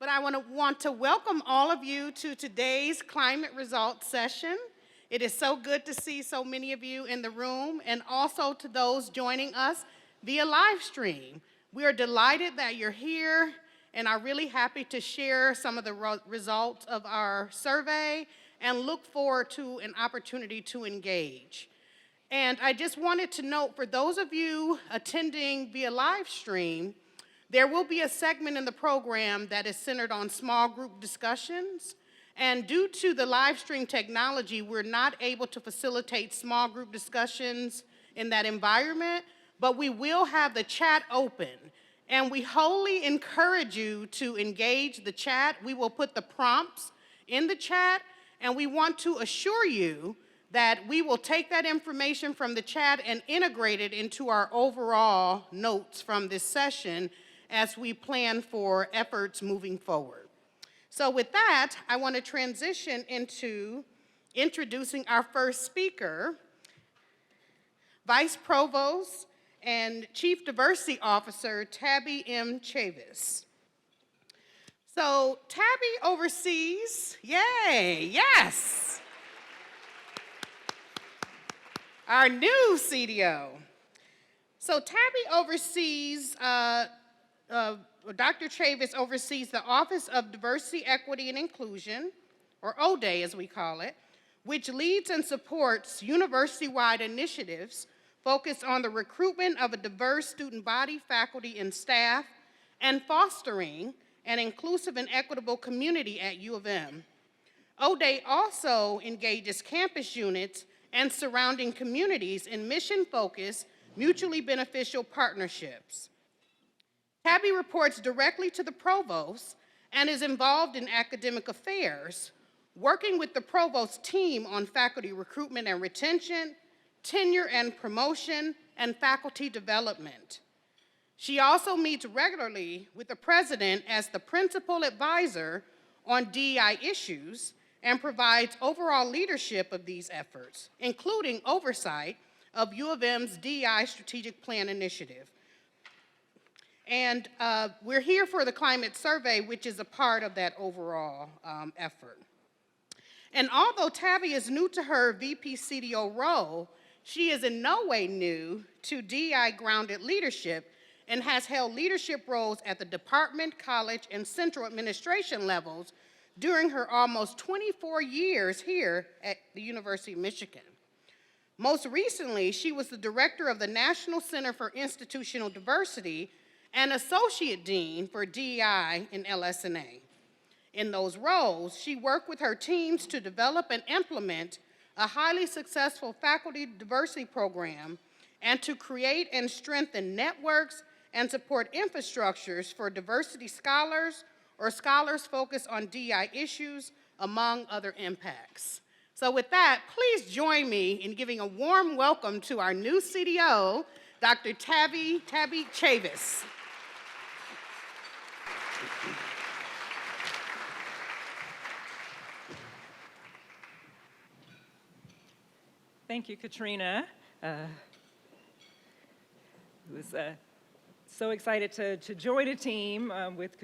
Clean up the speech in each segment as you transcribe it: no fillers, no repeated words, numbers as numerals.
but I want to welcome all of you to today's climate results session. It is so good to see so many of you in the room, and also to those joining us via live stream. We are delighted that you're here and are really happy to share some of the results of our survey and look forward to an opportunity to engage. And I just wanted to note, for those of you attending via live stream, there will be a segment in the program that is centered on small group discussions. And due to the live stream technology, we're not able to facilitate small group discussions in that environment, but we will have the chat open. And we wholly encourage you to engage the chat. We will put the prompts in the chat, and we want to assure you that we will take that information from the chat and integrate it into our overall notes from this session as we plan for efforts moving forward. So with that, I want to transition into introducing our first speaker, Vice Provost and Chief Diversity Officer, Tabby M. Chavis. So Tabby oversees, yay, yes, our new CDO. So Tabby oversees, Dr. Chavis oversees the Office of Diversity, Equity, and Inclusion, or ODE as we call it, which leads and supports university-wide initiatives focused on the recruitment of a diverse student body, faculty, and staff, and fostering an inclusive and equitable community at U of M. ODE also engages campus units and surrounding communities in mission-focused, mutually beneficial partnerships. Tabby reports directly to the Provost and is involved in academic affairs, working with the Provost team on faculty recruitment and retention, tenure and promotion, and faculty development. She also meets regularly with the President as the principal advisor on DEI issues and provides overall leadership of these efforts, including oversight of U of M's DEI Strategic Plan Initiative. And we're here for the climate survey, which is a part of that overall effort. And although Tabby is new to her VP CDO role, she is in no way new to DEI-grounded leadership and has held leadership roles at the department, college, and central administration levels during her almost 24 years here at the University of Michigan. Most recently, she was the director of the National Center for Institutional Diversity and Associate Dean for DEI in LS&A. In those roles, she worked with her teams to develop and implement a highly successful faculty diversity program and to create and strengthen networks and support infrastructures for diversity scholars or scholars focused on DEI issues, among other impacts. So with that, please join me in giving a warm welcome to our new CDO, Dr. Tabby Chavis. Thank you, Katrina. I was so excited to join a team with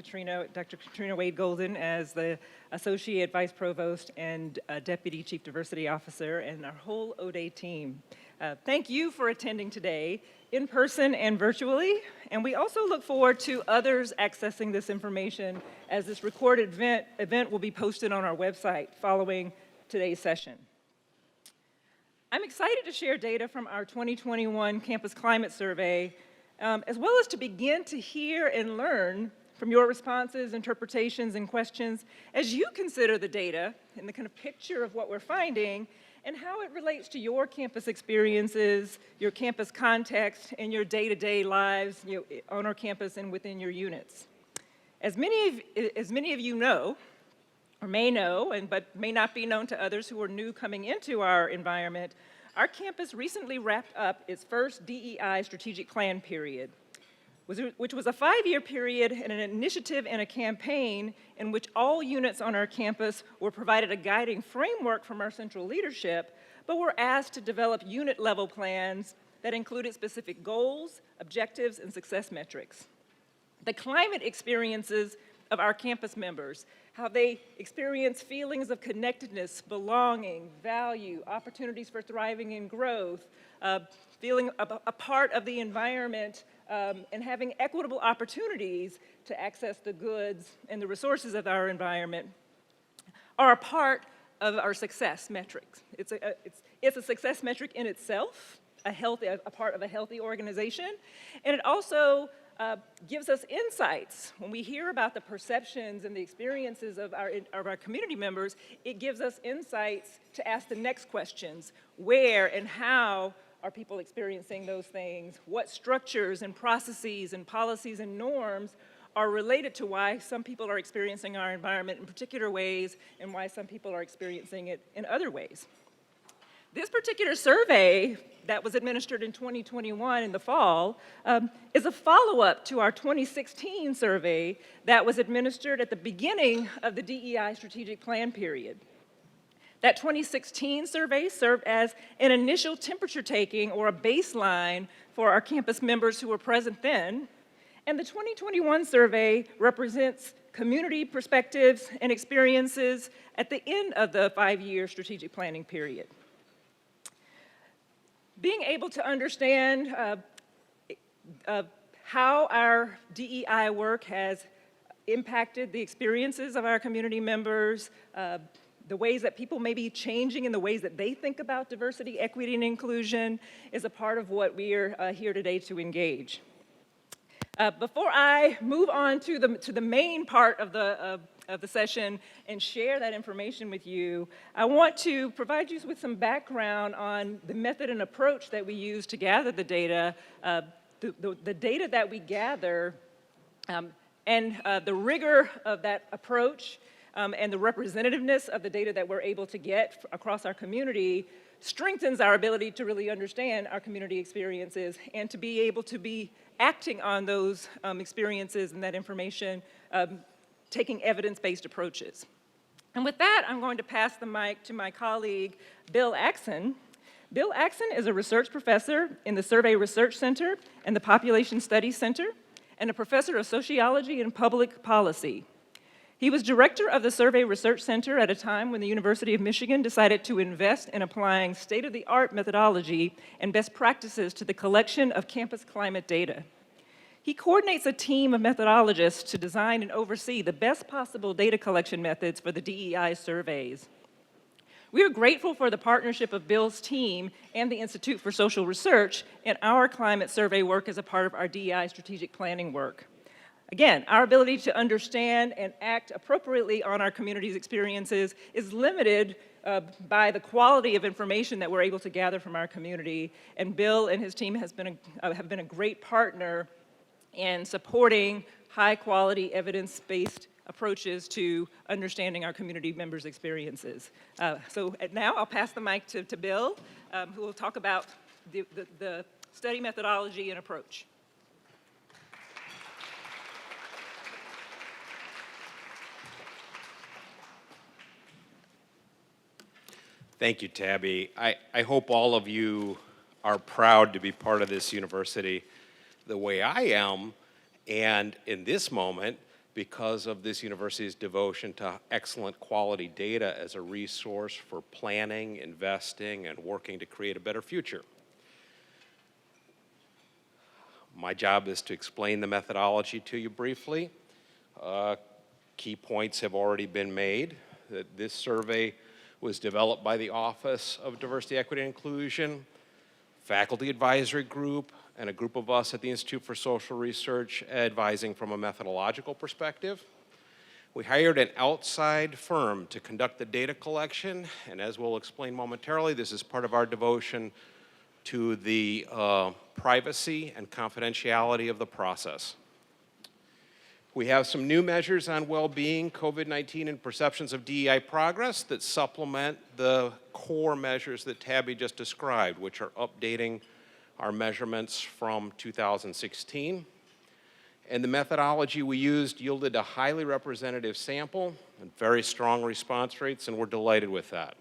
Dr. Katrina Wade-Golden as the Associate Vice Provost and Deputy Chief Diversity Officer, and our whole ODE team. Thank you for attending today, in person and virtually, and we also look forward to others accessing this information as this recorded event will be posted on our website following today's session. I'm excited to share data from our 2021 Campus Climate Survey, as well as to begin to hear and learn from your responses, interpretations, and questions as you consider the data and the kind of picture of what we're finding and how it relates to your campus experiences, your campus context, and your day-to-day lives on our campus and within your units. As many of you know, or may know, but may not be known to others who are new coming into our environment, our campus recently wrapped up its first DEI strategic plan period, which was a 5-year period and an initiative and a campaign in which all units on our campus were provided a guiding framework from our central leadership, but were asked to develop unit-level plans that included specific goals, objectives, and success metrics. The climate experiences of our campus members, how they experience feelings of connectedness, belonging, value, opportunities for thriving and growth, feeling a part of the environment, and having equitable opportunities to access the goods and the resources of our environment are a part of our success metrics. It's a success metric in itself, a part of a healthy organization, and it also gives us insights. When we hear about the perceptions and the experiences of our community members, it gives us insights to ask the next questions. Where and how are people experiencing those things? What structures and processes and policies and norms are related to why some people are experiencing our environment in particular ways and why some people are experiencing it in other ways? This particular survey that was administered in 2021 in the fall is a follow-up to our 2016 survey that was administered at the beginning of the DEI strategic plan period. That 2016 survey served as an initial temperature taking or a baseline for our campus members who were present then, and the 2021 survey represents community perspectives and experiences at the end of the 5-year strategic planning period. Being able to understand how our DEI work has impacted the experiences of our community members, the ways that people may be changing in the ways that they think about diversity, equity, and inclusion is a part of what we are here today to engage. Before I move on to the main part of the session and share that information with you, I want to provide you with some background on the method and approach that we use to gather the data, the data that we gather, and the rigor of that approach and the representativeness of the data that we're able to get across our community strengthens our ability to really understand our community experiences and to be able to be acting on those experiences and that information, taking evidence-based approaches. And with that, I'm going to pass the mic to my colleague, Bill Exen. Bill Exen is a research professor in the Survey Research Center and the Population Studies Center, and a professor of sociology and public policy. He was director of the Survey Research Center at a time when the University of Michigan decided to invest in applying state-of-the-art methodology and best practices to the collection of campus climate data. He coordinates a team of methodologists to design and oversee the best possible data collection methods for the DEI surveys. We are grateful for the partnership of Bill's team and the Institute for Social Research in our climate survey work as a part of our DEI strategic planning work. Again, our ability to understand and act appropriately on our community's experiences is limited by the quality of information that we're able to gather from our community, and Bill and his team have been a great partner in supporting high-quality, evidence-based approaches to understanding our community members' experiences. So now I'll pass the mic to Bill, who will talk about the study methodology and approach. Thank you, Tabby. I hope all of you are proud to be part of this university the way I am, and in this moment, because of this university's devotion to excellent quality data as a resource for planning, investing, and working to create a better future. My job is to explain the methodology to you briefly. Key points have already been made. That this survey was developed by the Office of Diversity, Equity, and Inclusion, faculty advisory group, and a group of us at the Institute for Social Research advising from a methodological perspective. We hired an outside firm to conduct the data collection, and as we'll explain momentarily, this is part of our devotion to the privacy and confidentiality of the process. We have some new measures on well-being, COVID-19, and perceptions of DEI progress that supplement the core measures that Tabby just described, which are updating our measurements from 2016. And the methodology we used yielded a highly representative sample and very strong response rates, and we're delighted with that.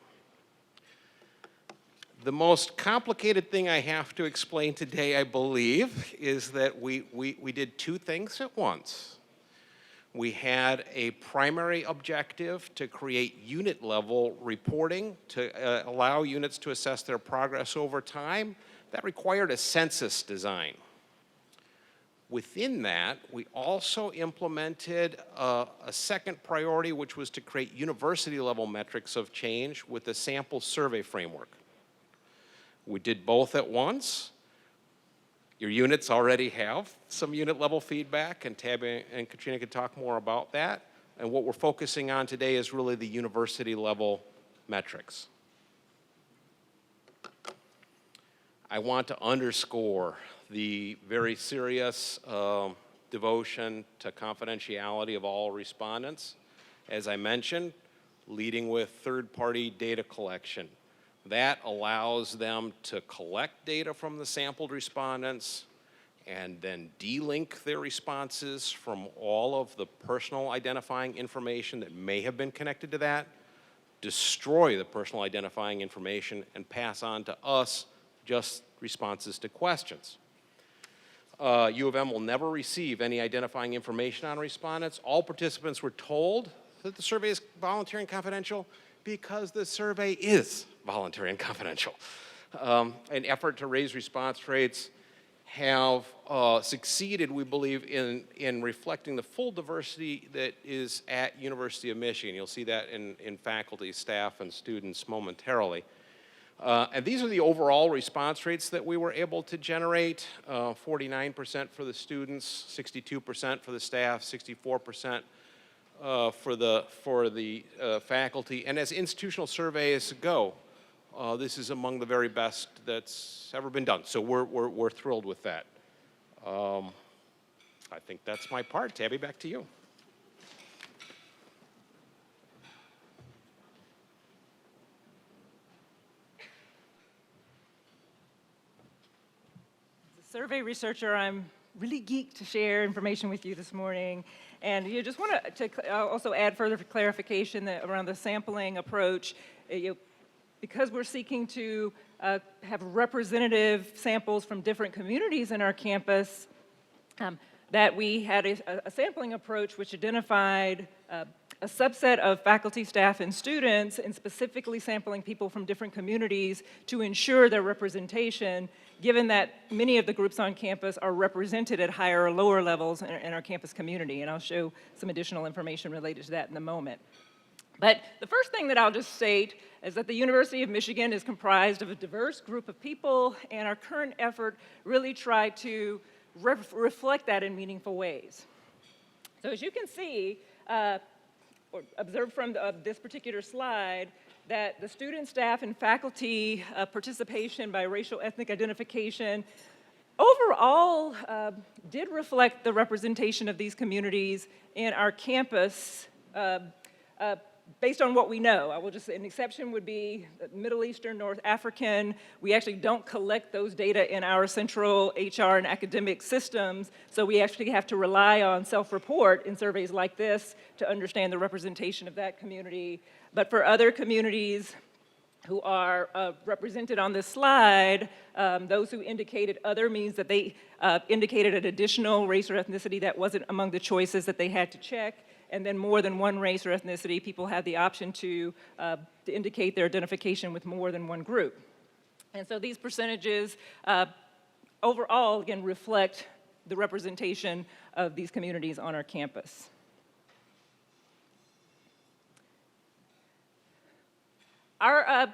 The most complicated thing I have to explain today, I believe, is that we did two things at once. We had a primary objective to create unit-level reporting to allow units to assess their progress over time. That required a census design. Within that, we also implemented a second priority, which was to create university-level metrics of change with a sample survey framework. We did both at once. Your units already have some unit-level feedback, and Tabby and Katrina can talk more about that. And what we're focusing on today is really the university-level metrics. I want to underscore the very serious devotion to confidentiality of all respondents. As I mentioned, leading with third-party data collection. That allows them to collect data from the sampled respondents and then delink their responses from all of the personal identifying information that may have been connected to that, destroy the personal identifying information, and pass on to us just responses to questions. U of M will never receive any identifying information on respondents. All participants were told that the survey is voluntary and confidential because the survey is voluntary and confidential. An effort to raise response rates have succeeded, we believe, in reflecting the full diversity that is at University of Michigan. You'll see that in faculty, staff, and students momentarily. And these are the overall response rates that we were able to generate, 49% for the students, 62% for the staff, 64% for the faculty. And as institutional surveys go, this is among the very best that's ever been done. So we're thrilled with that. I think that's my part. Tabby, back to you. Survey researcher, I'm really geeked to share information with you this morning. And you just want to also add further clarification that around the sampling approach. Because we're seeking to have representative samples from different communities in our campus, that we had a sampling approach which identified a subset of faculty, staff, and students, and specifically sampling people from different communities to ensure their representation, given that many of the groups on campus are represented at higher or lower levels in our campus community. And I'll show some additional information related to that in a moment. But the first thing that I'll just state is that the University of Michigan is comprised of a diverse group of people, and our current effort really tried to reflect that in meaningful ways. So as you can see, or observe from this particular slide, that the student, staff, and faculty participation by racial ethnic identification overall did reflect the representation of these communities in our campus based on what we know. I will just say an exception would be Middle Eastern, North African. We actually don't collect those data in our central HR and academic systems, so we actually have to rely on self-report in surveys like this to understand the representation of that community. But for other communities who are represented on this slide, those who indicated other means that they indicated an additional race or ethnicity that wasn't among the choices that they had to check. And then more than one race or ethnicity, people had the option to indicate their identification with more than one group. And so these percentages overall, again, reflect the representation of these communities on our campus. Our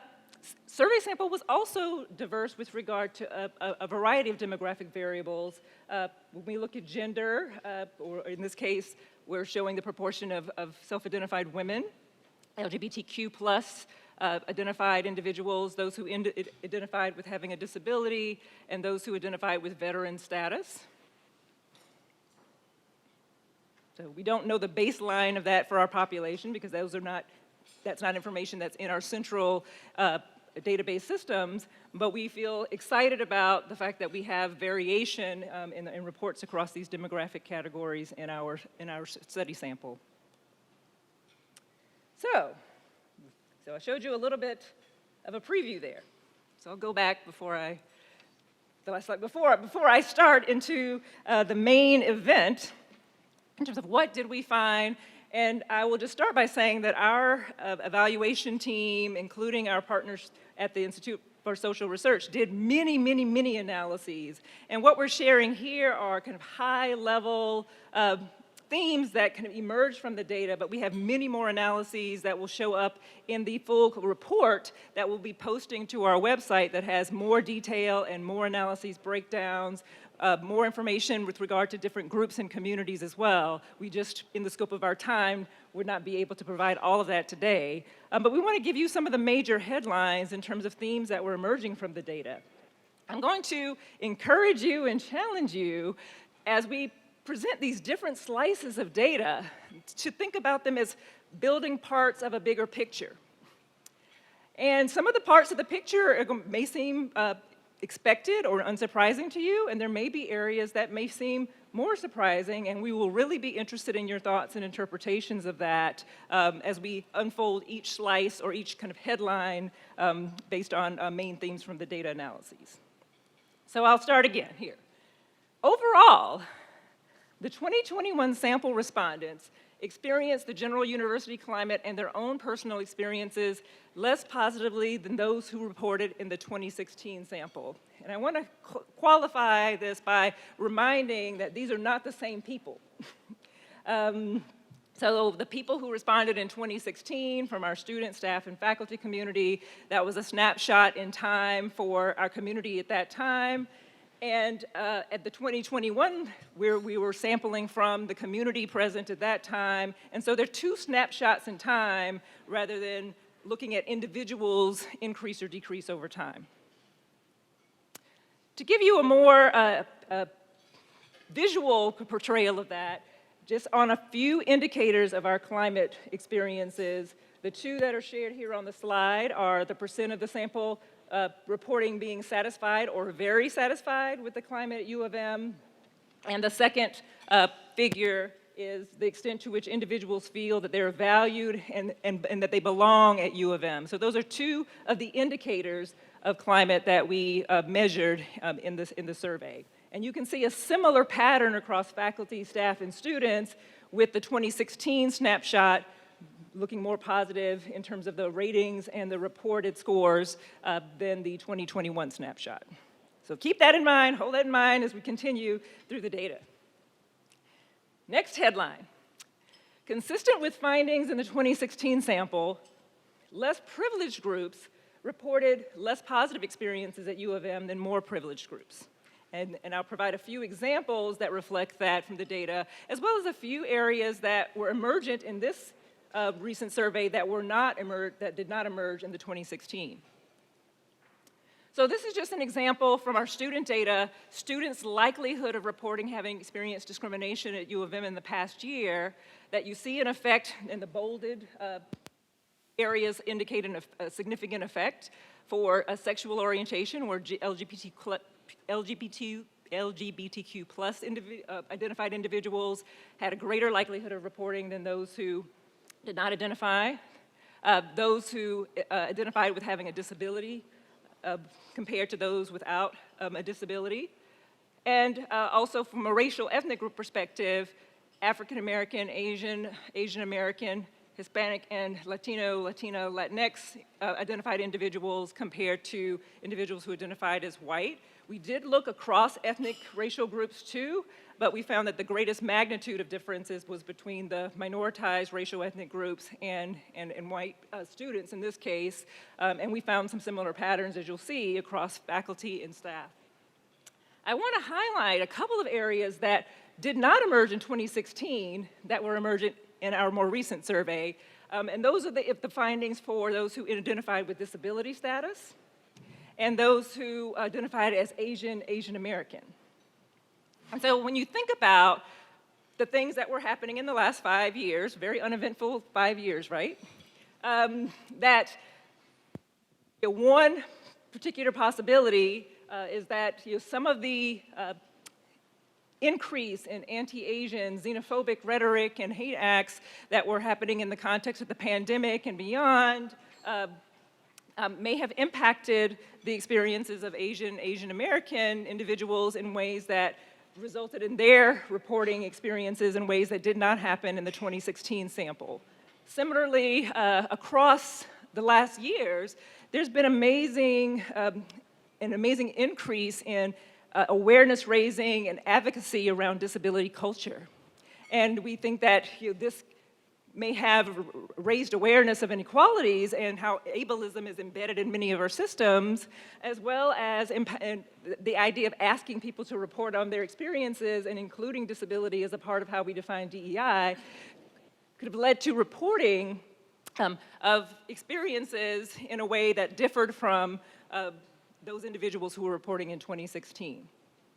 survey sample was also diverse with regard to a variety of demographic variables. When we look at gender, or in this case, we're showing the proportion of self-identified women, LGBTQ plus identified individuals, those who identified with having a disability, and those who identified with veteran status. So we don't know the baseline of that for our population because that's not information that's in our central database systems, but we feel excited about the fact that we have variation in reports across these demographic categories in our study sample. So I showed you a little bit of a preview there. So I'll go back before I start into the main event. in terms of what did we find. And I will just start by saying that our evaluation team, including our partners at the Institute for Social Research, did many, many, many analyses. And what we're sharing here are kind of high-level themes that kind of emerge from the data, but we have many more analyses that will show up in the full report that we'll be posting to our website that has more detail and more analyses, breakdowns, more information with regard to different groups and communities as well. We just, in the scope of our time, would not be able to provide all of that today. But we want to give you some of the major headlines in terms of themes that were emerging from the data. I'm going to encourage you and challenge you as we present these different slices of data to think about them as building parts of a bigger picture. And some of the parts of the picture may seem expected or unsurprising to you, and there may be areas that may seem more surprising, and we will really be interested in your thoughts and interpretations of that as we unfold each slice or each kind of headline based on main themes from the data analyses. So I'll start again here. Overall, the 2021 sample respondents experienced the general university climate and their own personal experiences less positively than those who reported in the 2016 sample. And I want to qualify this by reminding that these are not the same people. So the people who responded in 2016 from our student, staff, and faculty community, that was a snapshot in time for our community at that time. And at the 2021, where we were sampling from the community present at that time. And so they're two snapshots in time rather than looking at individuals increase or decrease over time. To give you a more visual portrayal of that, just on a few indicators of our climate experiences, the two that are shared here on the slide are the percent of the sample reporting being satisfied or very satisfied with the climate at U of M. And the second figure is the extent to which individuals feel that they're valued and that they belong at U of M. So those are two of the indicators of climate that we measured in the survey. And you can see a similar pattern across faculty, staff, and students with the 2016 snapshot looking more positive in terms of the ratings and the reported scores than the 2021 snapshot. So keep that in mind, hold that in mind as we continue through the data. Next headline. Consistent with findings in the 2016 sample, less privileged groups reported less positive experiences at U of M than more privileged groups. And I'll provide a few examples that reflect that from the data, as well as a few areas that were emergent in this recent survey that did not emerge in the 2016. So this is just an example from our student data, students' likelihood of reporting having experienced discrimination at U of M in the past year, that you see an effect in the bolded areas indicate a significant effect for a sexual orientation where LGBTQ plus identified individuals had a greater likelihood of reporting than those who did not identify. Those who identified with having a disability compared to those without a disability. And also from a racial ethnic group perspective, African American, Asian American, Hispanic, and Latino, Latinx identified individuals compared to individuals who identified as white. We did look across ethnic racial groups too, but we found that the greatest magnitude of differences was between the minoritized racial ethnic groups and white students in this case, and we found some similar patterns, as you'll see, across faculty and staff. I want to highlight a couple of areas that did not emerge in 2016 that were emergent in our more recent survey, and those are the findings for those who identified with disability status and those who identified as Asian American. And so when you think about the things that were happening in the last 5 years, very uneventful 5 years, right? That one particular possibility is that some of the increase in anti-Asian, xenophobic rhetoric and hate acts that were happening in the context of the pandemic and beyond may have impacted the experiences of Asian American individuals in ways that resulted in their reporting experiences in ways that did not happen in the 2016 sample. Similarly, across the last years, there's been an amazing increase in awareness raising and advocacy around disability culture. And we think that this may have raised awareness of inequalities and how ableism is embedded in many of our systems, as well as the idea of asking people to report on their experiences and including disability as a part of how we define DEI could have led to reporting of experiences in a way that differed from those individuals who were reporting in 2016.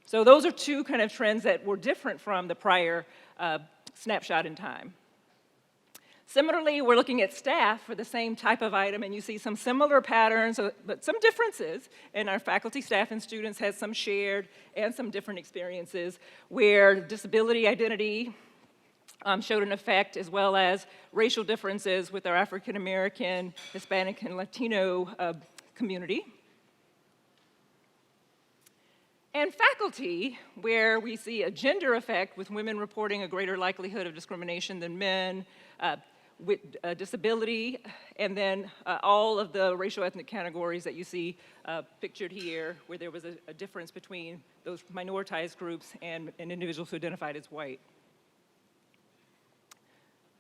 So those are two kind of trends that were different from the prior snapshot in time. Similarly, we're looking at staff for the same type of item, and you see some similar patterns, but some differences. And our faculty, staff, and students had some shared and some different experiences where disability identity showed an effect, as well as racial differences with our African American, Hispanic, and Latino community. And faculty, where we see a gender effect with women reporting a greater likelihood of discrimination than men, with disability, and then all of the racial ethnic categories that you see pictured here, where there was a difference between those minoritized groups and individuals who identified as white.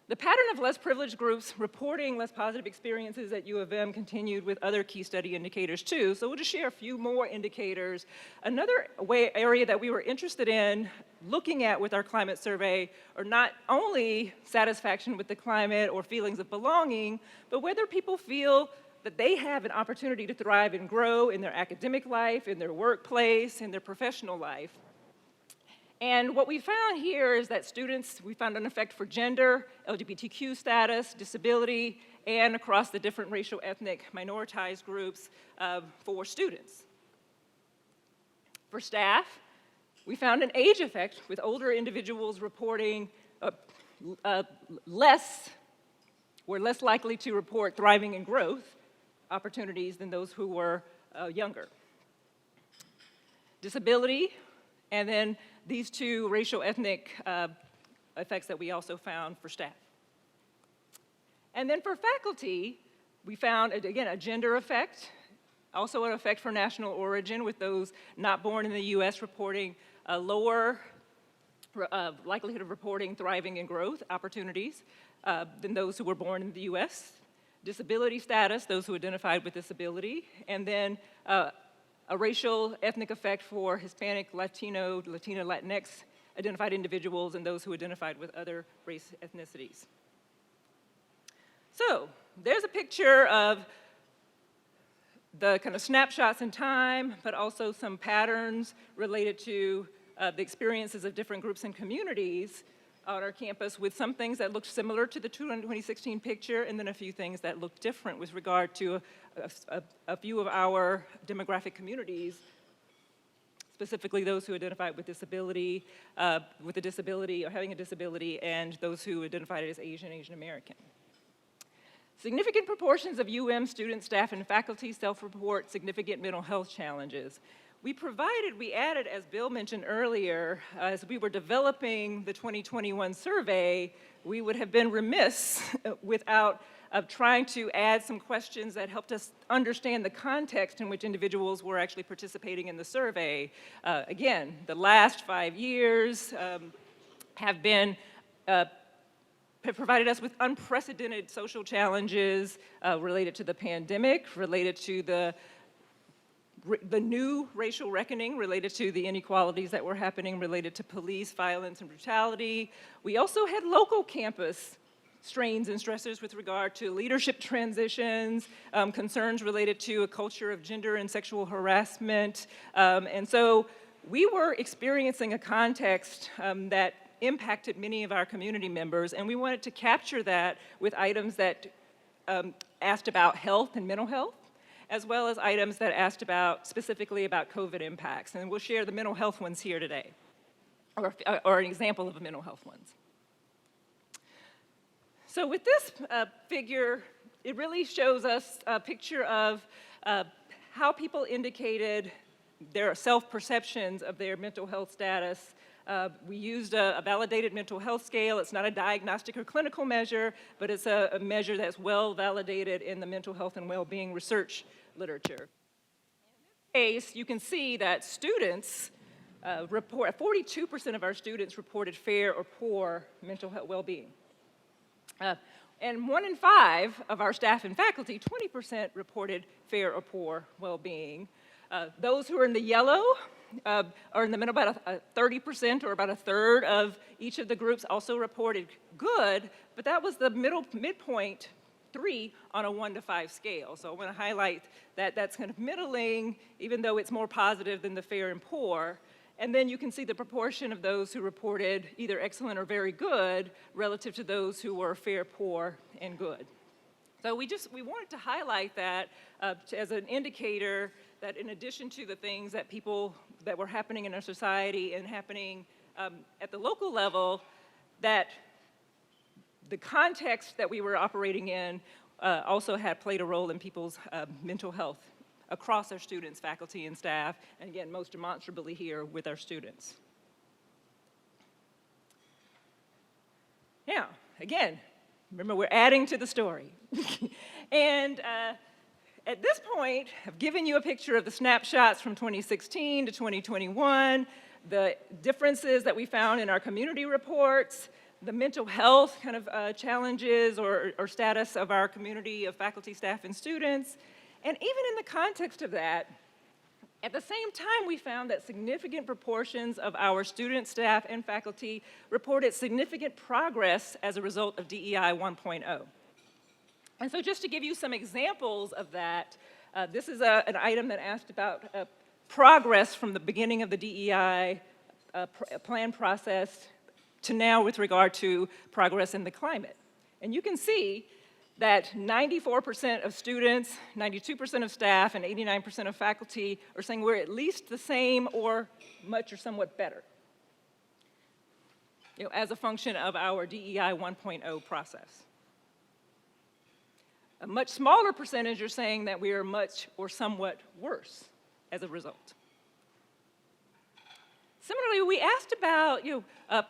The pattern of less privileged groups reporting less positive experiences at U of M continued with other key study indicators too. So we'll just share a few more indicators. Another area that we were interested in looking at with our climate survey are not only satisfaction with the climate or feelings of belonging, but whether people feel that they have an opportunity to thrive and grow in their academic life, in their workplace, in their professional life. And what we found here is that students, we found an effect for gender, LGBTQ status, disability, and across the different racial, ethnic, minoritized groups for students. For staff, we found an age effect with older individuals reporting were less likely to report thriving and growth opportunities than those who were younger. Disability, and then these two racial ethnic effects that we also found for staff. And then for faculty, we found, again, a gender effect, also an effect for national origin, with those not born in the US reporting a lower likelihood of reporting thriving and growth opportunities than those who were born in the US. Disability status, those who identified with disability, and then a racial ethnic effect for Hispanic, Latino, Latinx identified individuals and those who identified with other race ethnicities. So there's a picture of the kind of snapshots in time, but also some patterns related to the experiences of different groups and communities on our campus, with some things that looked similar to the 2016 picture, and then a few things that looked different with regard to a few of our demographic communities, specifically those who identified with disability, with a disability or having a disability, and those who identified as Asian American. Significant proportions of UM students, staff, and faculty self-report significant mental health challenges. We added, as Bill mentioned earlier, as we were developing the 2021 survey, we would have been remiss without trying to add some questions that helped us understand the context in which individuals were actually participating in the survey. Again, the last 5 years have provided us with unprecedented social challenges related to the pandemic, related to the new racial reckoning, related to the inequalities that were happening, related to police violence and brutality. We also had local campus strains and stressors with regard to leadership transitions, concerns related to a culture of gender and sexual harassment. And so we were experiencing a context that impacted many of our community members, and we wanted to capture that with items that asked about health and mental health, as well as items that asked specifically about COVID impacts. And we'll share the mental health ones here today, or an example of the mental health ones. So with this figure, it really shows us a picture of how people indicated their self-perceptions of their mental health status We used a validated mental health scale. It's not a diagnostic or clinical measure, but it's a measure that's well validated in the mental health and well-being research literature. In this case, you can see that students 42% of our students reported fair or poor mental health well-being. And 1 in 5 of our staff and faculty, 20% reported fair or poor well-being. Those who are in the yellow are in the middle, about a 30% or about a third of each of the groups also reported good, but that was the midpoint 3 on a 1 to 5 scale. So I want to highlight that that's kind of middling, even though it's more positive than the fair and poor. And then you can see the proportion of those who reported either excellent or very good relative to those who were fair, poor, and good. So we wanted to highlight that as an indicator that in addition to the things that that were happening in our society and happening at the local level, that the context that we were operating in also played a role in people's mental health across our students, faculty, and staff, and again, most demonstrably here with our students. Now, again, remember we're adding to the story. And at this point, I've given you a picture of the snapshots from 2016 to 2021, the differences that we found in our community reports, the mental health kind of challenges or status of our community of faculty, staff, and students. And even in the context of that, at the same time, we found that significant proportions of our students, staff, and faculty reported significant progress as a result of DEI 1.0. And so just to give you some examples of that, this is an item that asked about progress from the beginning of the DEI plan process to now with regard to progress in the climate. And you can see that 94% of students, 92% of staff, and 89% of faculty are saying we're at least the same or much or somewhat better, as a function of our DEI 1.0 process. A much smaller percentage are saying that we are much or somewhat worse as a result. Similarly, we asked about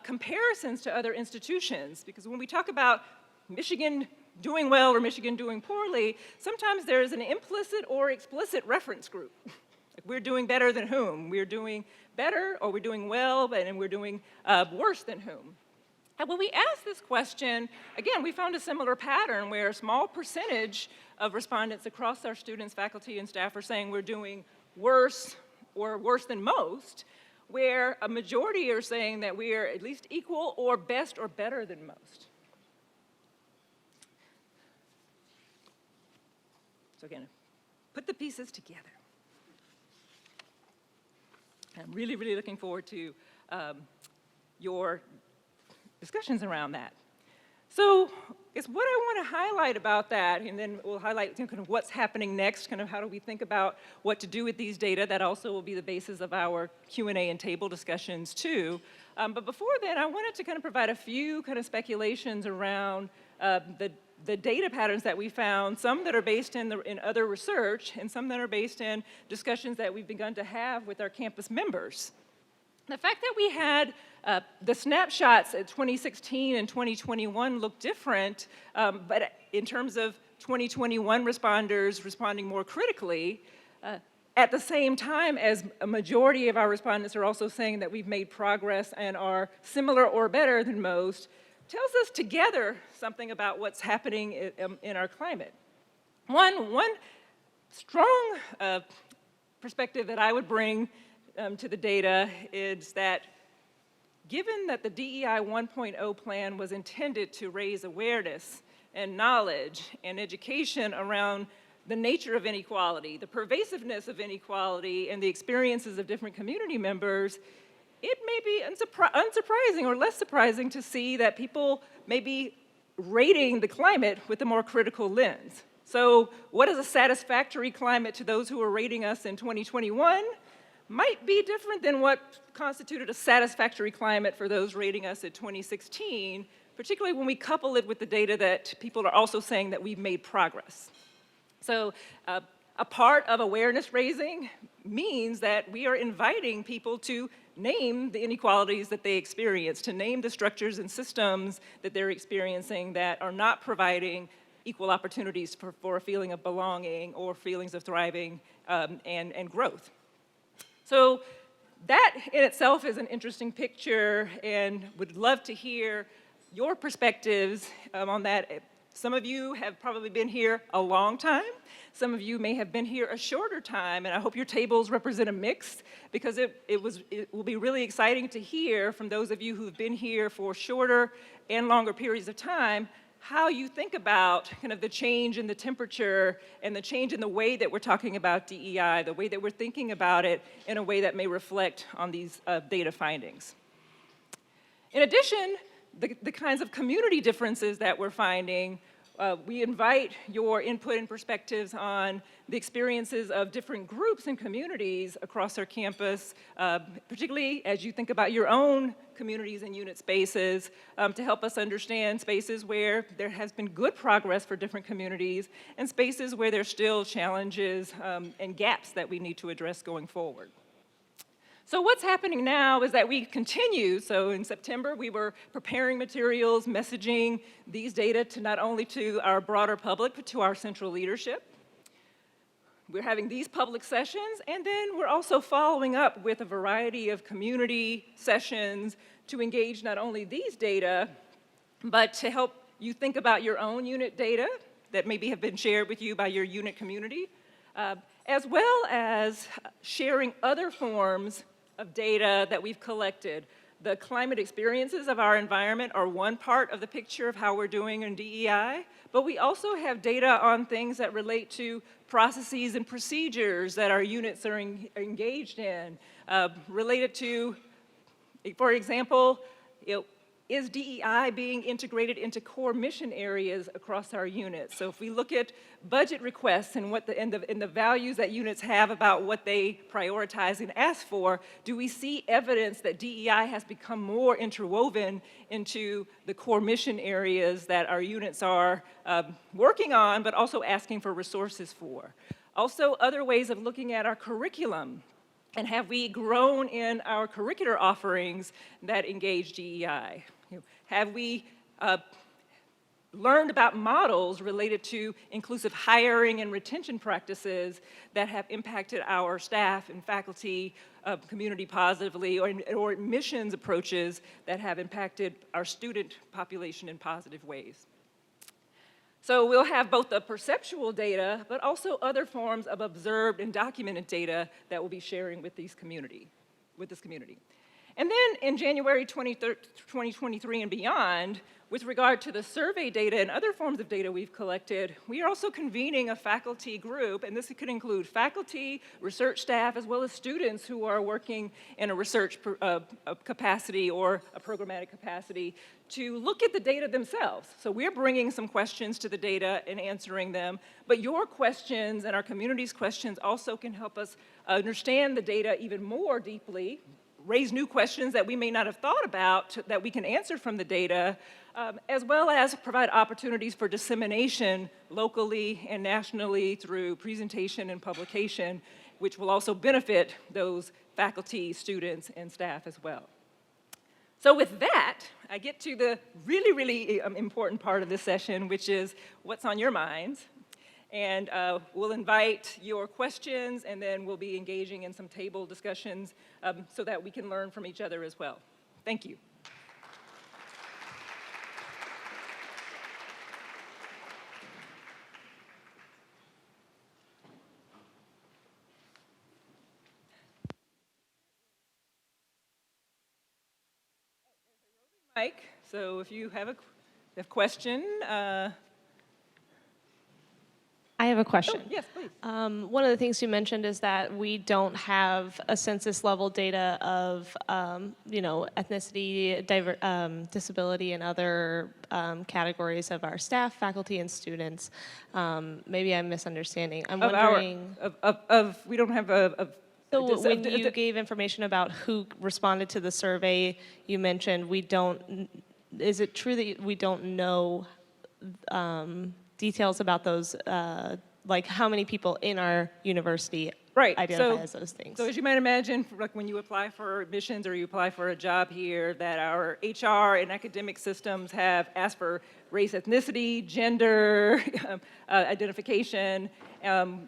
comparisons to other institutions, because when we talk about Michigan doing well or Michigan doing poorly, sometimes there is an implicit or explicit reference group. Like we're doing better than whom? We're doing better, or we're doing well, and we're doing worse than whom? And when we asked this question, again, we found a similar pattern where a small percentage of respondents across our students, faculty, and staff are saying we're doing worse or worse than most, where a majority are saying that we are at least equal or best or better than most. So again, put the pieces together. I'm really, really looking forward to your discussions around that. So it's what I want to highlight about that, and then we'll highlight kind of what's happening next, kind of how do we think about what to do with these data. That also will be the basis of our Q&A and table discussions too. But before then, I wanted to kind of provide a few kind of speculations around the data patterns that we found, some that are based in other research, and some that are based in discussions that we've begun to have with our campus members. The fact that we had the snapshots at 2016 and 2021 look different, but in terms of 2021 responders responding more critically, at the same time as a majority of our respondents are also saying that we've made progress and are similar or better than most, tells us together something about what's happening in our climate. One strong perspective that I would bring to the data is that given that the DEI 1.0 plan was intended to raise awareness and knowledge and education around the nature of inequality, the pervasiveness of inequality, and the experiences of different community members, it may be unsurprising or less surprising to see that people may be rating the climate with a more critical lens. So what is a satisfactory climate to those who are rating us in 2021 might be different than what constituted a satisfactory climate for those rating us in 2016, particularly when we couple it with the data that people are also saying that we've made progress. So a part of awareness raising means that we are inviting people to name the inequalities that they experience, to name the structures and systems that they're experiencing that are not providing equal opportunities for a feeling of belonging or feelings of thriving and growth. So that in itself is an interesting picture, and would love to hear your perspectives on that. Some of you have probably been here a long time. Some of you may have been here a shorter time, and I hope your tables represent a mix, because it will be really exciting to hear from those of you who've been here for shorter and longer periods of time how you think about kind of the change in the temperature and the change in the way that we're talking about DEI, the way that we're thinking about it in a way that may reflect on these data findings. In addition, the kinds of community differences that we're finding, we invite your input and perspectives on the experiences of different groups and communities across our campus, particularly as you think about your own communities and unit spaces, to help us understand spaces where there has been good progress for different communities and spaces where there's still challenges and gaps that we need to address going forward. So what's happening now is that we continue. So in September, we were preparing materials, messaging these data to not only to our broader public, but to our central leadership. We're having these public sessions, and then we're also following up with a variety of community sessions to engage not only these data, but to help you think about your own unit data that maybe have been shared with you by your unit community, as well as sharing other forms of data that we've collected. The climate experiences of our environment are one part of the picture of how we're doing in DEI, but we also have data on things that relate to processes and procedures that our units are engaged in, related to, for example, is DEI being integrated into core mission areas across our units? So if we look at budget requests and the values that units have about what they prioritize and ask for, do we see evidence that DEI has become more interwoven into the core mission areas that our units are working on, but also asking for resources for? Also, other ways of looking at our curriculum. And have we grown in our curricular offerings that engage DEI? Have we learned about models related to inclusive hiring and retention practices that have impacted our staff and faculty community positively, or admissions approaches that have impacted our student population in positive ways? So we'll have both the perceptual data, but also other forms of observed and documented data that we'll be sharing with this community. And then in January 2023 and beyond, with regard to the survey data and other forms of data we've collected, we are also convening a faculty group, and this could include faculty, research staff, as well as students who are working in a research capacity or a programmatic capacity, to look at the data themselves. So we're bringing some questions to the data and answering them, but your questions and our community's questions also can help us understand the data even more deeply, raise new questions that we may not have thought about that we can answer from the data, as well as provide opportunities for dissemination locally and nationally through presentation and publication, which will also benefit those faculty, students, and staff as well. So with that, I get to the really, really important part of this session, which is what's on your minds. And we'll invite your questions, and then we'll be engaging in some table discussions so that we can learn from each other as well. Thank you. Mike, so if you have a question. I have a question. Oh, yes, please. One of the things you mentioned is that we don't have a census-level data of, ethnicity, disability, and other categories of our staff, faculty, and students. Maybe I'm misunderstanding. I'm wondering. We don't have a. So when you gave information about who responded to the survey, you mentioned we don't. Is it true that we don't know? Details about those, like how many people in our university Right. identify as those things. So as you might imagine, like when you apply for admissions or you apply for a job here, that our HR and academic systems have asked for race, ethnicity, gender, identification.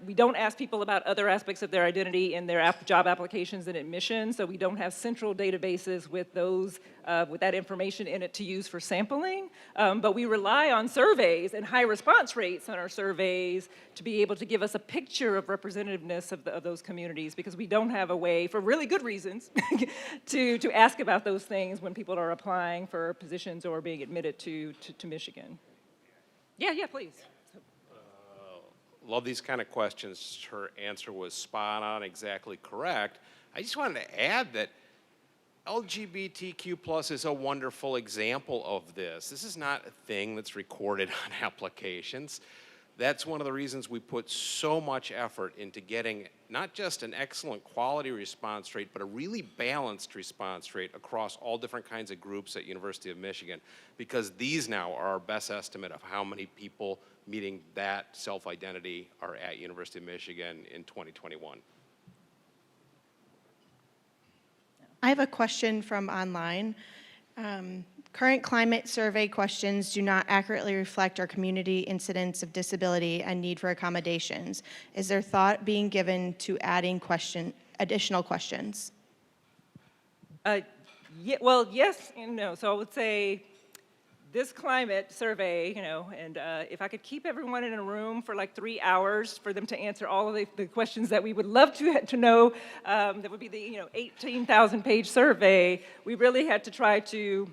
We don't ask people about other aspects of their identity in their job applications and admissions, so we don't have central databases with those, with that information in it to use for sampling. But we rely on surveys and high response rates on our surveys to be able to give us a picture of representativeness of those communities, because we don't have a way, for really good reasons, to ask about those things when people are applying for positions or being admitted to Michigan. Yeah, please. Love these kind of questions. Her answer was spot on, exactly correct. I just wanted to add that LGBTQ plus is a wonderful example of this. This is not a thing that's recorded on applications. That's one of the reasons we put so much effort into getting not just an excellent quality response rate, but a really balanced response rate across all different kinds of groups at University of Michigan, because these now are our best estimate of how many people meeting that self-identity are at University of Michigan in 2021. I have a question from online. Current climate survey questions do not accurately reflect our community incidence of disability and need for accommodations. Is there thought being given to adding additional questions? Well, yes and no. So I would say this climate survey, and if I could keep everyone in a room for like 3 hours for them to answer all of the questions that we would love to know, that would be the 18,000-page survey. We really had to try to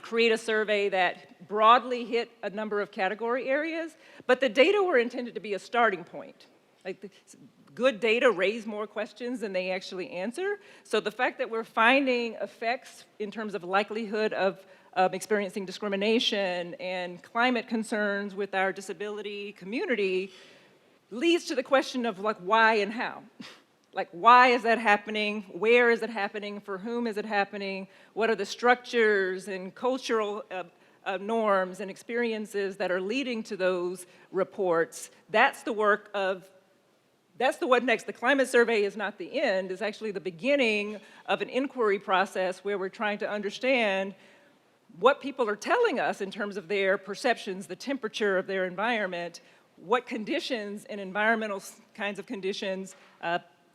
create a survey that broadly hit a number of category areas, but the data were intended to be a starting point. Like good data raise more questions than they actually answer. So the fact that we're finding effects in terms of likelihood of experiencing discrimination and climate concerns with our disability community leads to the question of like why and how. Like, why is that happening? Where is it happening? For whom is it happening? What are the structures and cultural norms and experiences that are leading to those reports? That's the work of, that's the what next. The climate survey is not the end, it's actually the beginning of an inquiry process where we're trying to understand what people are telling us in terms of their perceptions, the temperature of their environment, what conditions and environmental kinds of conditions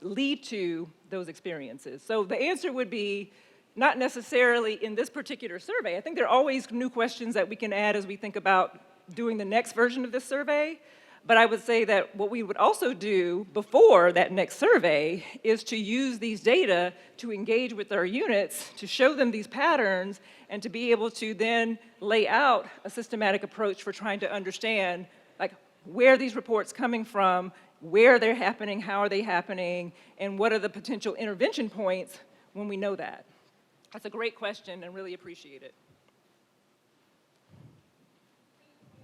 lead to those experiences. So the answer would be not necessarily in this particular survey. I think there are always new questions that we can add as we think about doing the next version of this survey. But I would say that what we would also do before that next survey is to use these data to engage with our units, to show them these patterns, and to be able to then lay out a systematic approach for trying to understand like where are these reports coming from, where they're happening, how are they happening, and what are the potential intervention points when we know that? That's a great question and really appreciate it.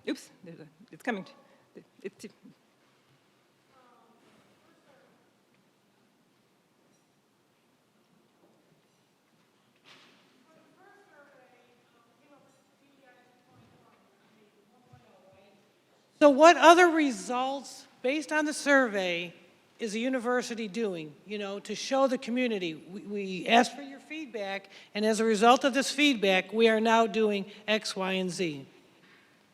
Oops, it's coming. So what other results, based on the survey, is the university doing, to show the community? We asked for your feedback, and as a result of this feedback, we are now doing X, Y, and Z.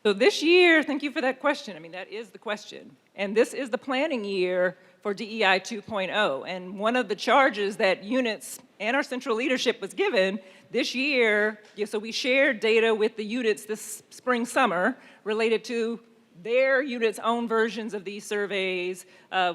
So this year, thank you for that question. I mean, that is the question. And this is the planning year for DEI 2.0. And one of the charges that units and our central leadership was given this year, so we shared data with the units this spring, summer, related to their units' own versions of these surveys.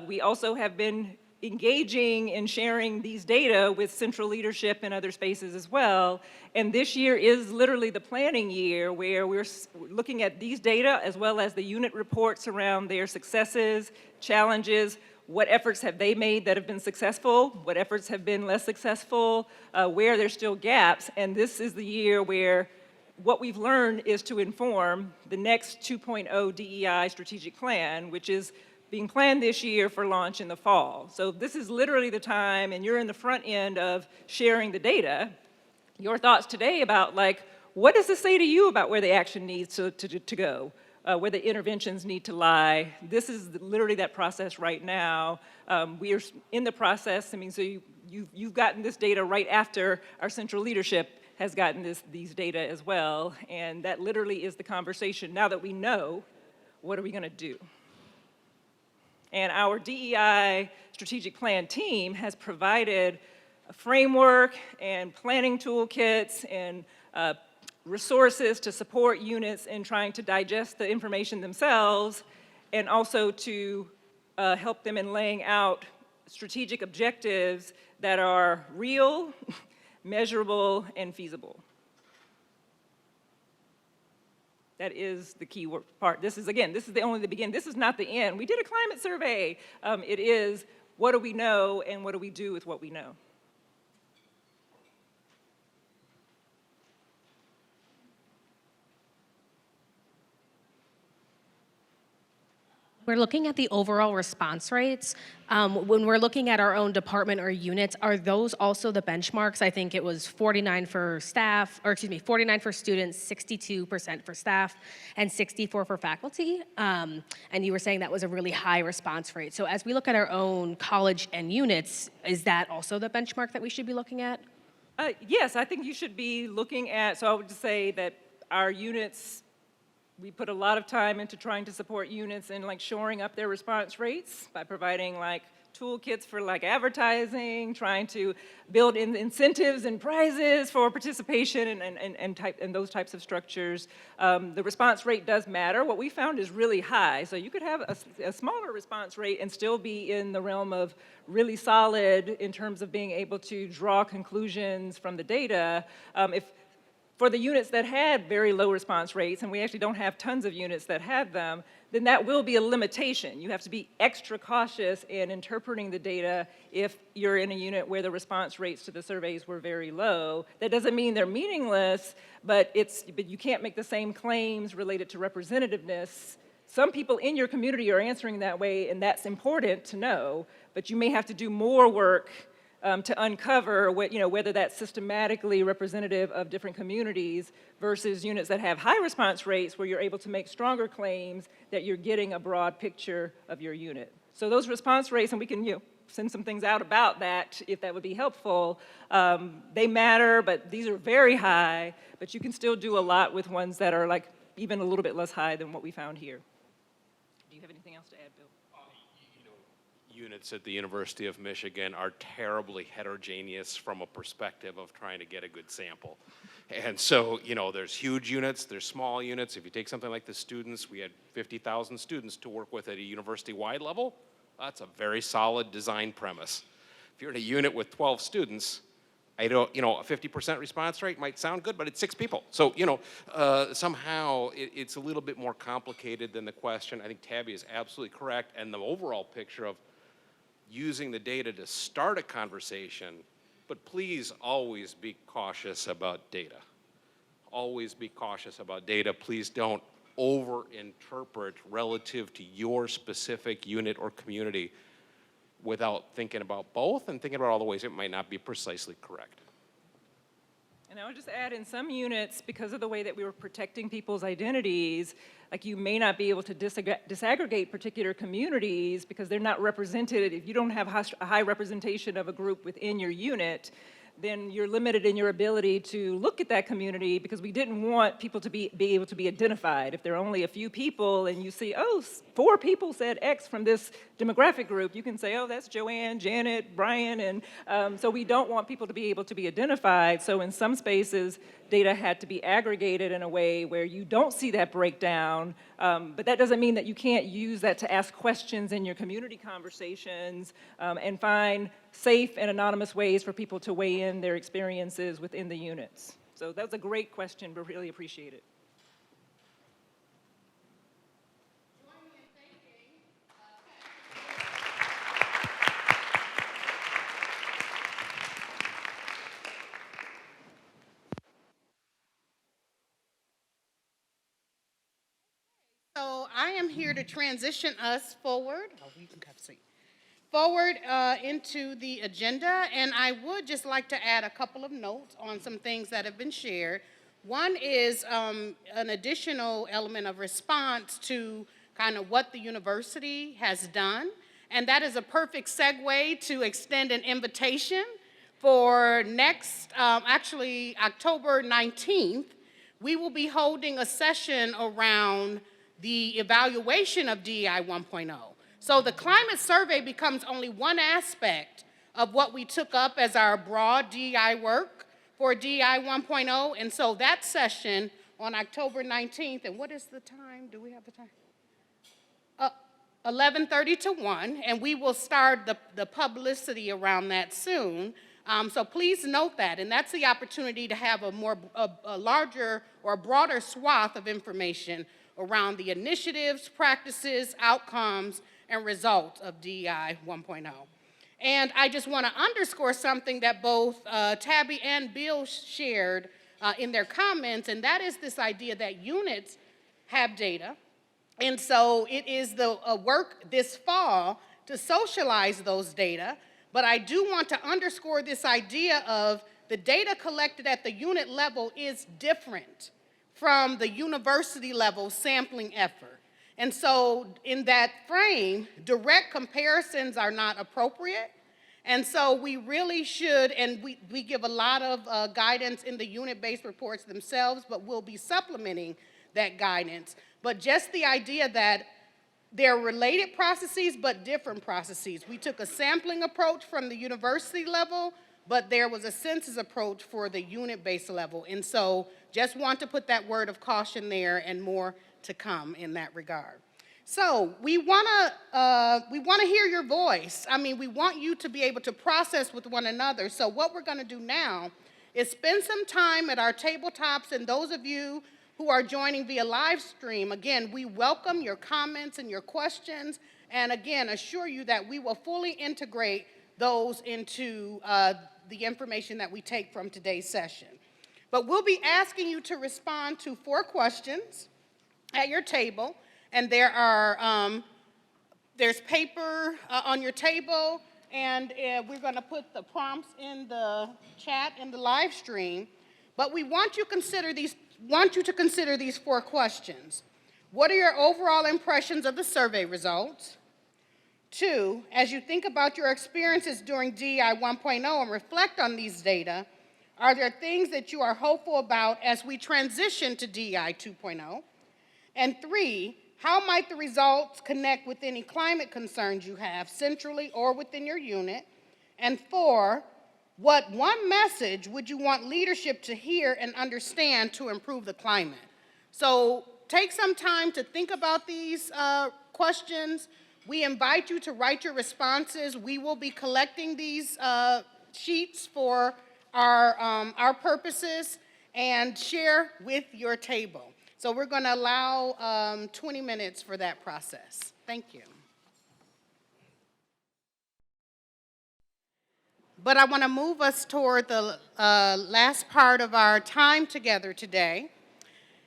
We also have been engaging and sharing these data with central leadership and other spaces as well. And this year is literally the planning year where we're looking at these data as well as the unit reports around their successes, challenges, what efforts have they made that have been successful, what efforts have been less successful, where there's still gaps. And this is the year where what we've learned is to inform the next 2.0 DEI strategic plan, which is being planned this year for launch in the fall. So this is literally the time, and you're in the front end of sharing the data. Your thoughts today about like, what does this say to you about where the action needs to go? where the interventions need to lie. This is literally that process right now. We are in the process. I mean, so you've gotten this data right after our central leadership has gotten these data as well, and that literally is the conversation. Now that we know, what are we gonna do? And our DEI strategic plan team has provided a framework and planning toolkits and resources to support units in trying to digest the information themselves, and also to help them in laying out strategic objectives that are real, measurable, and feasible. That is the key part. This is, again, this is only the beginning. This is not the end. We did a climate survey. It is, what do we know and what do we do with what we know? We're looking at the overall response rates. When we're looking at our own department or units, are those also the benchmarks? I think it was 49 for staff, or excuse me, 49 for students, 62% for staff, and 64 for faculty. And you were saying that was a really high response rate. So as we look at our own college and units, is that also the benchmark that we should be looking at? Yes, I think you should be looking at, so I would just say that our units, we put a lot of time into trying to support units and like shoring up their response rates by providing like toolkits for like advertising, trying to build in incentives and prizes for participation and those types of structures. The response rate does matter. What we found is really high. So you could have a smaller response rate and still be in the realm of really solid in terms of being able to draw conclusions from the data. For the units that had very low response rates, and we actually don't have tons of units that have them, then that will be a limitation. You have to be extra cautious in interpreting the data if you're in a unit where the response rates to the surveys were very low. That doesn't mean they're meaningless, but you can't make the same claims related to representativeness. Some people in your community are answering that way, and that's important to know, but you may have to do more work to uncover whether that's systematically representative of different communities versus units that have high response rates where you're able to make stronger claims that you're getting a broad picture of your unit. So those response rates, and we can send some things out about that if that would be helpful, they matter, but these are very high, but you can still do a lot with ones that are like even a little bit less high than what we found here. Do you have anything else to add, Bill? Units at the University of Michigan are terribly heterogeneous from a perspective of trying to get a good sample. And so, there's huge units, there's small units. If you take something like the students, we had 50,000 students to work with at a university-wide level. That's a very solid design premise. If you're in a unit with 12 students, a 50% response rate might sound good, but it's 6 people. So, somehow it's a little bit more complicated than the question. I think Tabby is absolutely correct, and the overall picture of using the data to start a conversation, but please always be cautious about data. Always be cautious about data. Please don't over-interpret relative to your specific unit or community without thinking about both and thinking about all the ways it might not be precisely correct. And I would just add, in some units, because of the way that we were protecting people's identities, like you may not be able to disaggregate particular communities because they're not represented. If you don't have a high representation of a group within your unit, then you're limited in your ability to look at that community because we didn't want people to be able to be identified. If there are only a few people and you see, 4 people said X from this demographic group, you can say, that's Joanne, Janet, Brian, and so we don't want people to be able to be identified. So in some spaces, data had to be aggregated in a way where you don't see that breakdown, but that doesn't mean that you can't use that to ask questions in your community conversations and find safe and anonymous ways for people to weigh in their experiences within the units. So that's a great question, but really appreciate it. So I am here to transition us forward. You can have a seat. Forward into the agenda, and I would just like to add a couple of notes on some things that have been shared. One is an additional element of response to kind of what the university has done, and that is a perfect segue to extend an invitation for next, actually October 19th, we will be holding a session around the evaluation of DEI 1.0. So the climate survey becomes only one aspect of what we took up as our broad DEI work for DEI 1.0. And so that session on October 19th, and what is the time? Do we have the time? 11:30 to 1, and we will start the publicity around that soon. So please note that, and that's the opportunity to have a larger or broader swath of information around the initiatives, practices, outcomes, and results of DEI 1.0. And I just want to underscore something that both Tabby and Bill shared in their comments, and that is this idea that units have data. And so it is the work this fall to socialize those data. But I do want to underscore this idea of the data collected at the unit level is different from the university level sampling effort. And so in that frame, direct comparisons are not appropriate. And so we really should, and we give a lot of guidance in the unit-based reports themselves, but we'll be supplementing that guidance. But just the idea that they're related processes, but different processes. We took a sampling approach from the university level, but there was a census approach for the unit-based level. And so just want to put that word of caution there, and more to come in that regard. So we want to hear your voice. I mean, we want you to be able to process with one another. So what we're going to do now is spend some time at our tabletops, and those of you who are joining via live stream, again, we welcome your comments and your questions, and again, assure you that we will fully integrate those into the information that we take from today's session. But we'll be asking you to respond to 4 questions at your table, and there's paper on your table, and we're going to put the prompts in the chat in the live stream. But we want you to consider these 4 questions. What are your overall impressions of the survey results? 2, as you think about your experiences during DEI 1.0 and reflect on these data, are there things that you are hopeful about as we transition to DEI 2.0? And 3, how might the results connect with any climate concerns you have centrally or within your unit? And 4, what one message would you want leadership to hear and understand to improve the climate? So take some time to think about these questions. We invite you to write your responses. We will be collecting these sheets for our purposes, and share with your table. So we're going to allow 20 minutes for that process. Thank you. But I want to move us toward the last part of our time together today.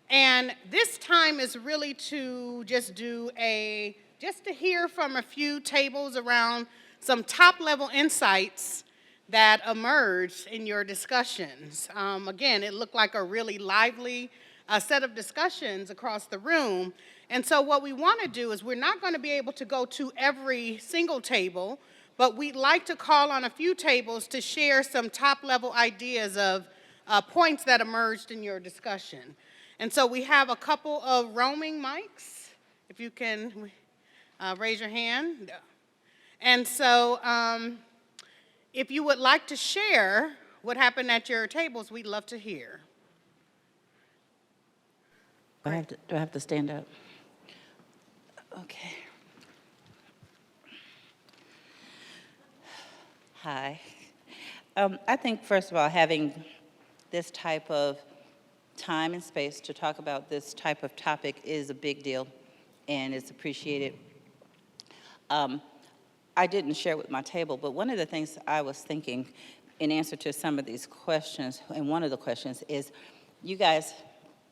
And this time is really to just to hear from a few tables around some top-level insights that emerged in your discussions. Again, it looked like a really lively set of discussions across the room. And so what we want to do is, we're not going to be able to go to every single table, but we'd like to call on a few tables to share some top-level ideas of points that emerged in your discussion. And so we have a couple of roaming mics, if you can raise your hand. And so if you would like to share what happened at your tables, we'd love to hear. Do I have to stand up? Okay. Hi. I think, first of all, having this type of time and space to talk about this type of topic is a big deal, and it's appreciated. I didn't share with my table, but one of the things I was thinking in answer to some of these questions, and one of the questions is, you guys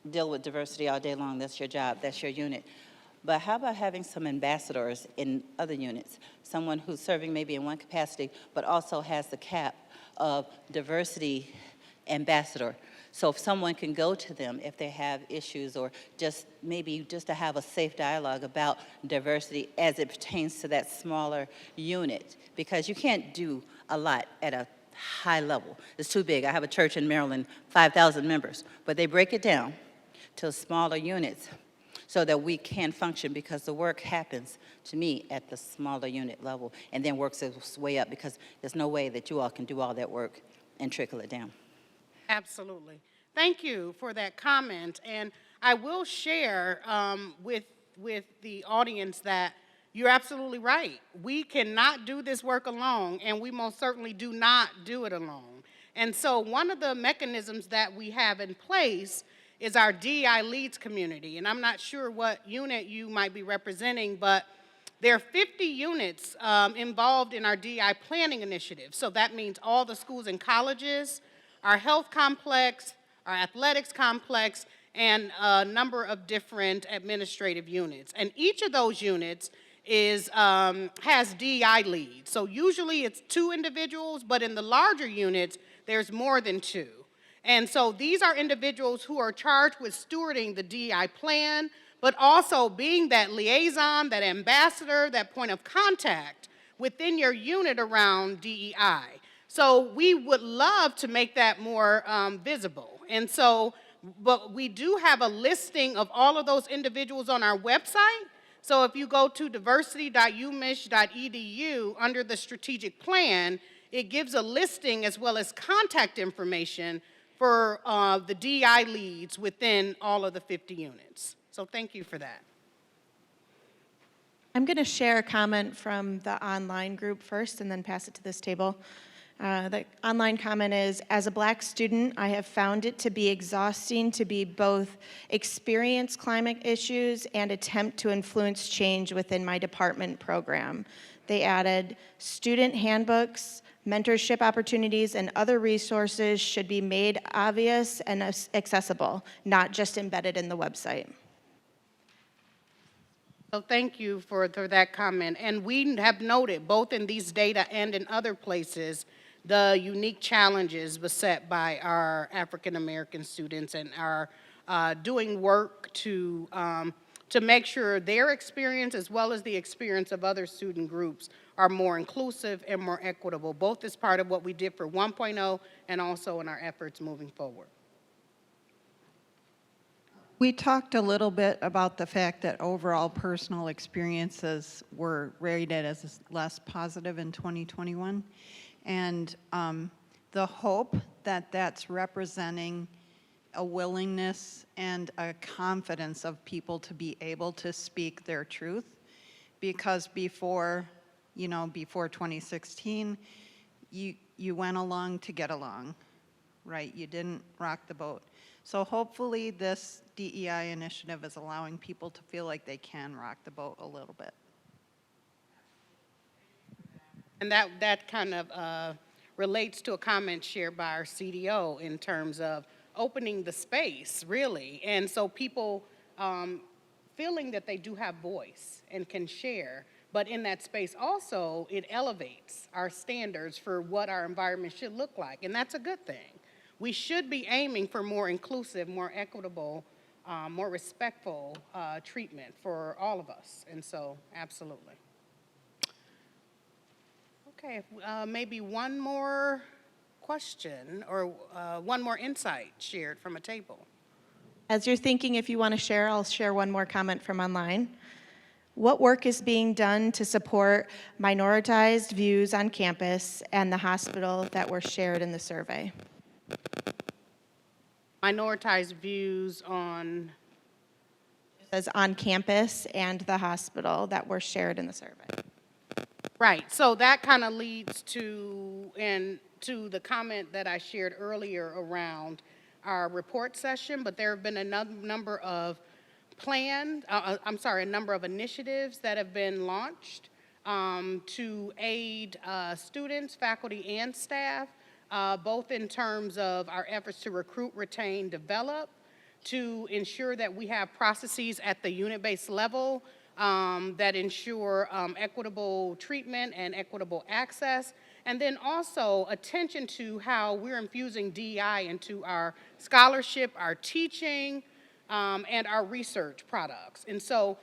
deal with diversity all day long. That's your job. That's your unit. But how about having some ambassadors in other units? Someone who's serving maybe in one capacity, but also has the cap of diversity ambassador. So if someone can go to them if they have issues, or just maybe just to have a safe dialogue about diversity as it pertains to that smaller unit, because you can't do a lot at a high level. It's too big. I have a church in Maryland, 5,000 members, but they break it down to smaller units so that we can function, because the work happens, to me, at the smaller unit level, and then works its way up, because there's no way that you all can do all that work and trickle it down. Absolutely. Thank you for that comment. And I will share with the audience that you're absolutely right. We cannot do this work alone, and we most certainly do not do it alone. And so one of the mechanisms that we have in place is our DEI leads community. And I'm not sure what unit you might be representing, but there are 50 units involved in our DEI planning initiative. So that means all the schools and colleges, our health complex, our athletics complex, and a number of different administrative units. And each of those units has DEI leads. So usually it's 2 individuals, but in the larger units, there's more than 2. And so these are individuals who are charged with stewarding the DEI plan, but also being that liaison, that ambassador, that point of contact within your unit around DEI. So we would love to make that more visible. And so, but we do have a listing of all of those individuals on our website. So if you go to diversity.umich.edu under the strategic plan, it gives a listing as well as contact information for the DEI leads within all of the 50 units. So thank you for that. I'm going to share a comment from the online group first and then pass it to this table. The online comment is, as a Black student, I have found it to be exhausting to be both experience climate issues and attempt to influence change within my department program. They added, student handbooks, mentorship opportunities, and other resources should be made obvious and accessible, not just embedded in the website. So thank you for that comment. And we have noted, both in these data and in other places, the unique challenges beset by our African American students, and are doing work to make sure their experience, as well as the experience of other student groups, are more inclusive and more equitable, both as part of what we did for 1.0 and also in our efforts moving forward. We talked a little bit about the fact that overall personal experiences were rated as less positive in 2021. And the hope that that's representing a willingness and a confidence of people to be able to speak their truth. Because before 2016, you went along to get along, right? You didn't rock the boat. So hopefully this DEI initiative is allowing people to feel like they can rock the boat a little bit. And that kind of relates to a comment shared by our CDO in terms of opening the space, really. And so people feeling that they do have voice and can share, but in that space also, it elevates our standards for what our environment should look like, and that's a good thing. We should be aiming for more inclusive, more equitable, more respectful treatment for all of us, and so absolutely. Okay, maybe one more question or one more insight shared from a table. As you're thinking, if you want to share, I'll share one more comment from online. What work is being done to support minoritized views on campus and the hospital that were shared in the survey? Minoritized views on? It says on campus and the hospital that were shared in the survey. Right, so that kind of leads to the comment that I shared earlier around our report session, but there have been a number of a number of initiatives that have been launched to aid students, faculty, and staff, both in terms of our efforts to recruit, retain, develop, to ensure that we have processes at the unit-based level that ensure equitable treatment and equitable access, And then also attention to how we're infusing DEI into our scholarship, our teaching, and our research products. And so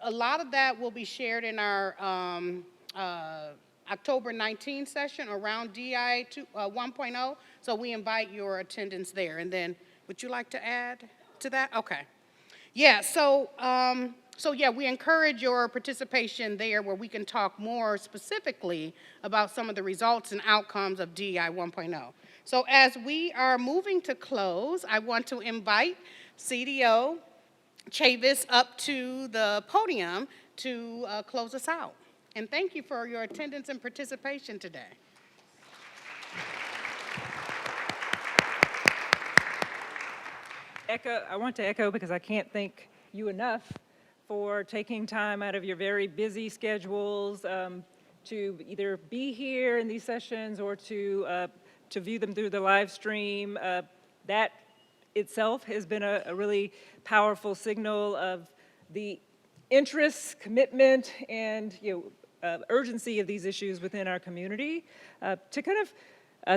a lot of that will be shared in our October 19th session around DEI 1.0. So we invite your attendance there. And then would you like to add to that? Okay. Yeah, so yeah, we encourage your participation there where we can talk more specifically about some of the results and outcomes of DEI 1.0. So as we are moving to close, I want to invite CDO Chavis up to the podium to close us out. And thank you for your attendance and participation today. I want to echo because I can't thank you enough for taking time out of your very busy schedules to either be here in these sessions or to view them through the live stream. That itself has been a really powerful signal of the interest, commitment, and urgency of these issues within our community. To kind of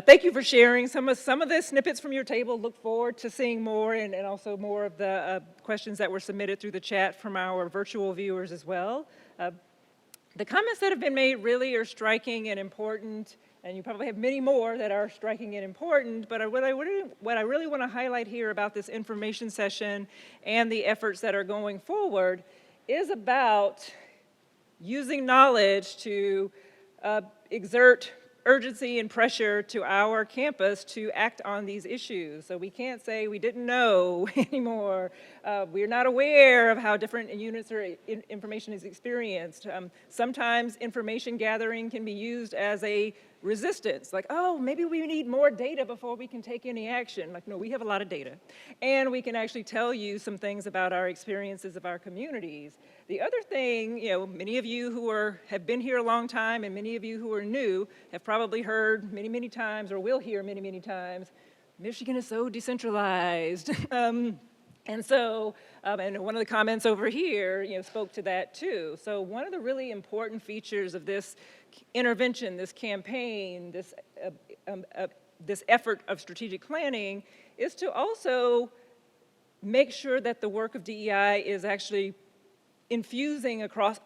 thank you for sharing some of the snippets from your table. Look forward to seeing more and also more of the questions that were submitted through the chat from our virtual viewers as well. The comments that have been made really are striking and important, and you probably have many more that are striking and important, but what I really want to highlight here about this information session and the efforts that are going forward is about using knowledge to exert urgency and pressure to our campus to act on these issues. So we can't say we didn't know anymore. We're not aware of how different units or information is experienced. Sometimes information gathering can be used as a resistance, like, oh, maybe we need more data before we can take any action. Like, no, we have a lot of data. And we can actually tell you some things about our experiences of our communities. The other thing, many of you who have been here a long time and many of you who are new have probably heard many, many times, or will hear many, many times, Michigan is so decentralized. And so, and one of the comments over here, spoke to that too. So one of the really important features of this intervention, this campaign, this effort of strategic planning is to also make sure that the work of DEI is actually infusing across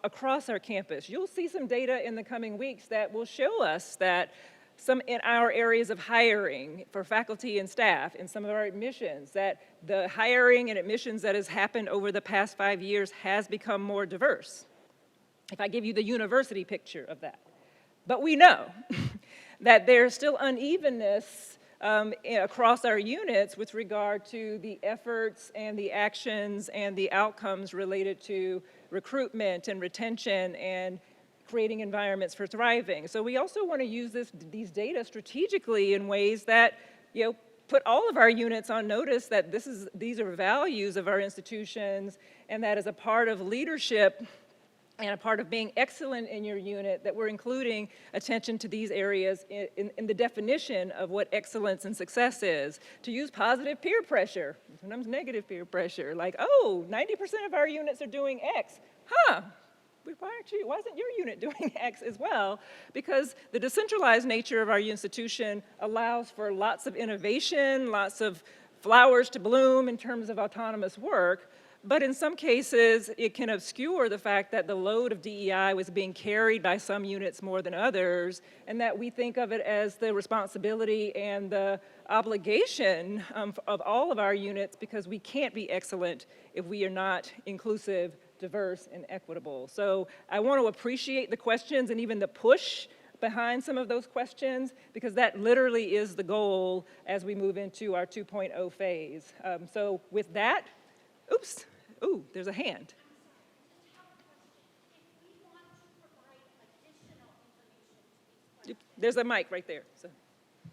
our campus. You'll see some data in the coming weeks that will show us that some in our areas of hiring for faculty and staff, in some of our admissions, that the hiring and admissions that has happened over the past 5 years has become more diverse. If I give you the university picture of that. But we know that there's still unevenness across our units with regard to the efforts and the actions and the outcomes related to recruitment and retention and creating environments for thriving. So we also want to use these data strategically in ways that put all of our units on notice that these are values of our institutions, and that as a part of leadership and a part of being excellent in your unit, that we're including attention to these areas in the definition of what excellence and success is. To use positive peer pressure, sometimes negative peer pressure, like, oh, 90% of our units are doing X. Huh, why isn't your unit doing X as well? Because the decentralized nature of our institution allows for lots of innovation, lots of flowers to bloom in terms of autonomous work. But in some cases, it can obscure the fact that the load of DEI was being carried by some units more than others, and that we think of it as the responsibility and the obligation of all of our units, because we can't be excellent if we are not inclusive, diverse, and equitable. So I want to appreciate the questions and even the push behind some of those questions, because that literally is the goal as we move into our 2.0 phase. So with that, oops. Ooh, there's a hand. There's a mic right there. So.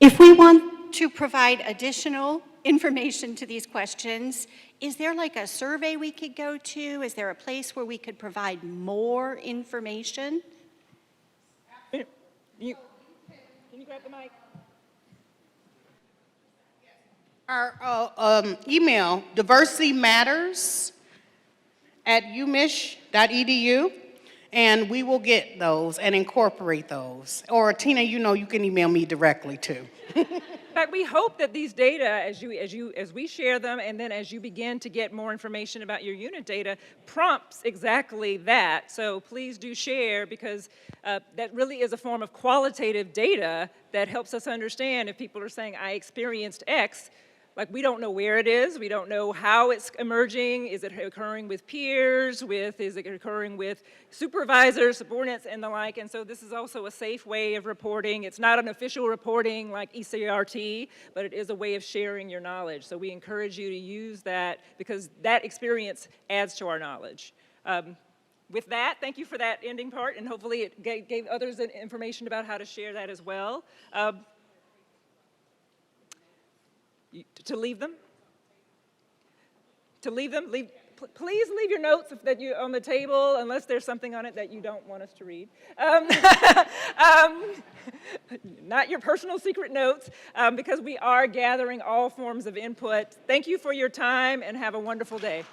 If we want to provide additional information to these questions, is there like a survey we could go to? Is there a place where we could provide more information? Can you grab the mic? Our email, diversitymatters@umich.edu. and we will get those and incorporate those. Or Tina, you know, you can email me directly too. In fact, we hope that these data, as we share them, and then as you begin to get more information about your unit data, prompts exactly that. So please do share, because that really is a form of qualitative data that helps us understand if people are saying, I experienced X. Like, we don't know where it is, we don't know how it's emerging. Is it occurring with peers, is it occurring with supervisors, subordinates, and the like? And so this is also a safe way of reporting. It's not an official reporting like ECRT, but it is a way of sharing your knowledge. So we encourage you to use that, because that experience adds to our knowledge. With that, thank you for that ending part, and hopefully it gave others information about how to share that as well. To leave them? To leave them? Please leave your notes that you on the table, unless there's something on it that you don't want us to read. Not your personal secret notes, because we are gathering all forms of input. Thank you for your time, and have a wonderful day.